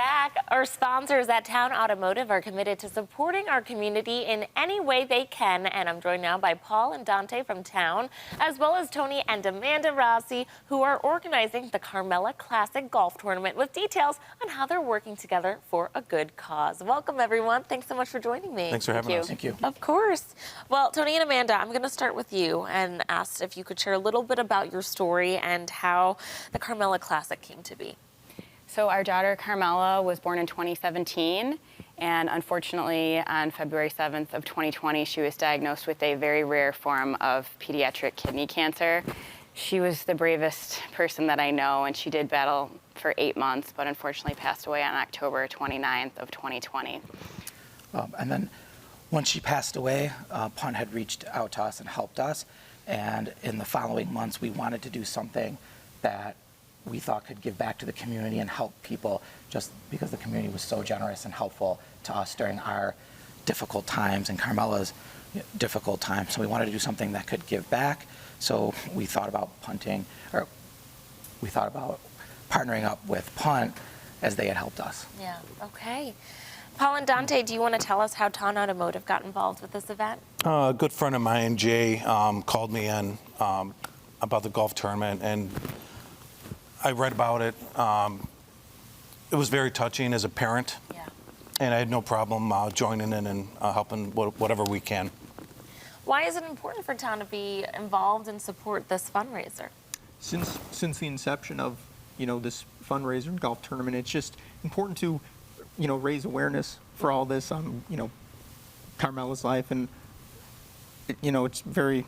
back. Our sponsors at Towne Automotive are committed to supporting our community in any way they can. And I'm joined now by Paul and Dante from Towne, as well as Tony and Amanda Rossi, who are organizing the Carmella Classic Golf Tournament with details on how they're working together for a good cause. Welcome, everyone. Thanks so much for joining me. Thanks for having us. Thank you. Of course. Well, Tony and Amanda, I'm going to start with you and ask if you could share a little bit about your story and how the Carmella Classic came to be. So our daughter Carmella was born in 2017, and unfortunately on February 7th of 2020 she was diagnosed with a very rare form of pediatric kidney cancer. She was the bravest person that I know, and she did battle for 8 months, but unfortunately passed away on October 29th of 2020. And then once she passed away, Punt had reached out to us and helped us, and in the following months we wanted to do something that we thought could give back to the community and help people, just because the community was so generous and helpful to us during our difficult times and Carmella's difficult times. So we wanted to do something that could give back. So we thought about partnering up with Punt as they had helped us. Yeah, okay. Paul and Dante, do you want to tell us how Towne Automotive got involved with this event? A good friend of mine, Jay, called me in about the golf tournament, and I read about it. It was very touching as a parent, and I had no problem joining in and helping whatever we can. Why is it important for Towne to be involved and support this fundraiser? Since the inception of this fundraiser and golf tournament, it's just important to raise awareness for all this on Carmella's life, and it's very.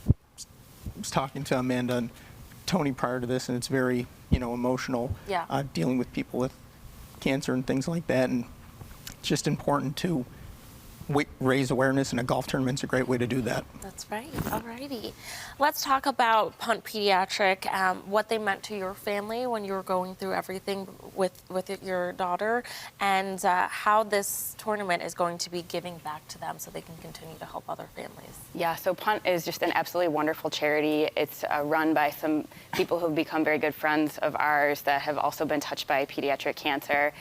I was talking to Amanda and Tony prior to this, and it's very emotional, dealing with people with cancer and things like that, and it's just important to raise awareness, and a golf tournament's a great way to do that. That's right. Alrighty. Let's talk about Punt Pediatric, what they meant to your family when you were going through everything with your daughter, and how this tournament is going to be giving back to them so they can continue to help other families. Yeah, so Punt is just an absolutely wonderful charity. It's run by some people who have become very good friends of ours that have also been touched by pediatric cancer.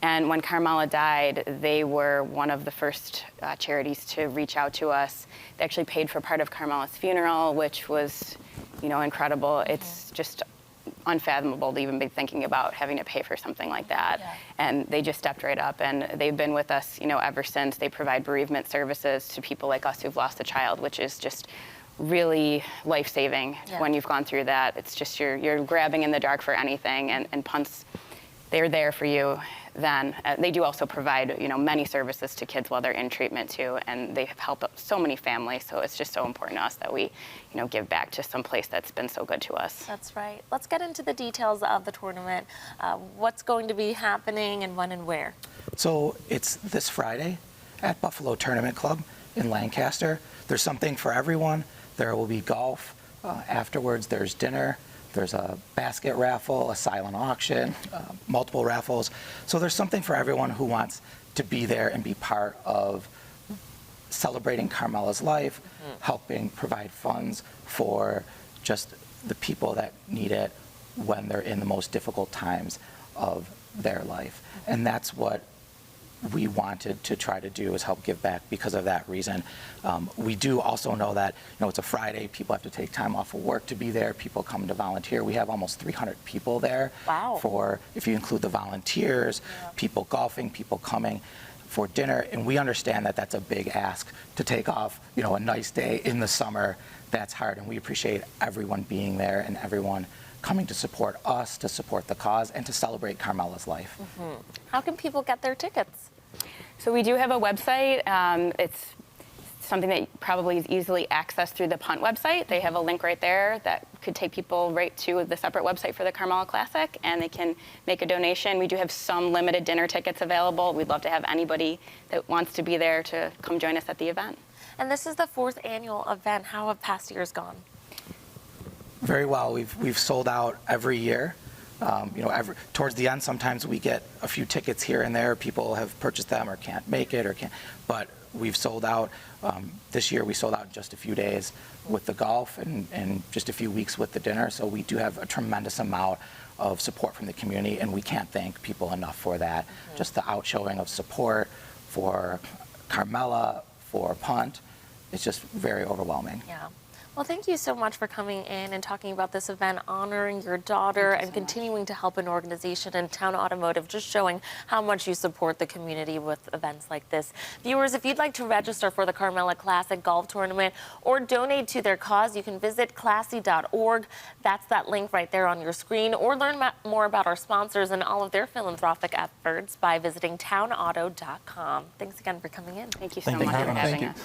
And when Carmella died, they were one of the first charities to reach out to us. They actually paid for part of Carmella's funeral, which was, incredible. It's just unfathomable to even be thinking about having to pay for something like that. Yeah. And they just stepped right up, and they've been with us, ever since. They provide bereavement services to people like us who've lost a child, which is just really life-saving when you've gone through that. It's just you're grabbing in the dark for anything, and Punt's, they're there for you then. They do also provide, many services to kids while they're in treatment too, and they have helped so many families, so it's just so important to us that we, give back to some place that's been so good to us. That's right. Let's get into the details of the tournament. What's going to be happening and when and where? So it's this Friday at Buffalo Tournament Club in Lancaster. There's something for everyone. There will be golf. Afterwards, there's dinner. There's a basket raffle, a silent auction, multiple raffles. So there's something for everyone who wants to be there and be part of celebrating Carmella's life, helping provide funds for just the people that need it when they're in the most difficult times of their life. And that's what we wanted to try to do, is help give back because of that reason. We do also know that it's a Friday, people have to take time off of work to be there, people come to volunteer. We have almost 300 people there. Wow. For, if you include the volunteers, people golfing, people coming for dinner, and we understand that that's a big ask to take off a nice day in the summer. That's hard, and we appreciate everyone being there and everyone coming to support us, to support the cause, and to celebrate Carmella's life. How can people get their tickets? So we do have a website. It's something that probably is easily accessed through the Punt website. They have a link right there that could take people right to the separate website for the Carmella Classic, and they can make a donation. We do have some limited dinner tickets available. We'd love to have anybody that wants to be there to come join us at the event. And this is the 4th annual event. How have past years gone? Very well. We've sold out every year. Towards the end, sometimes we get a few tickets here and there. People have purchased them or can't make it, but we've sold out. This year we sold out in just a few days with the golf and just a few weeks with the dinner. So we do have a tremendous amount of support from the community, and we can't thank people enough for that. Just the outshowing of support for Carmella, for Punt, it's just very overwhelming. Yeah. Well, thank you so much for coming in and talking about this event, honoring your daughter and continuing to help an organization in Towne Automotive, just showing how much you support the community with events like this. Viewers, if you'd like to register for the Carmella Classic Golf Tournament or donate to their cause, you can visit classy.org. That's that link right there on your screen, or learn more about our sponsors and all of their philanthropic efforts by visiting towneauto.com. Thanks again for coming in. Thank you so Thank you much for for having us. having Thank us.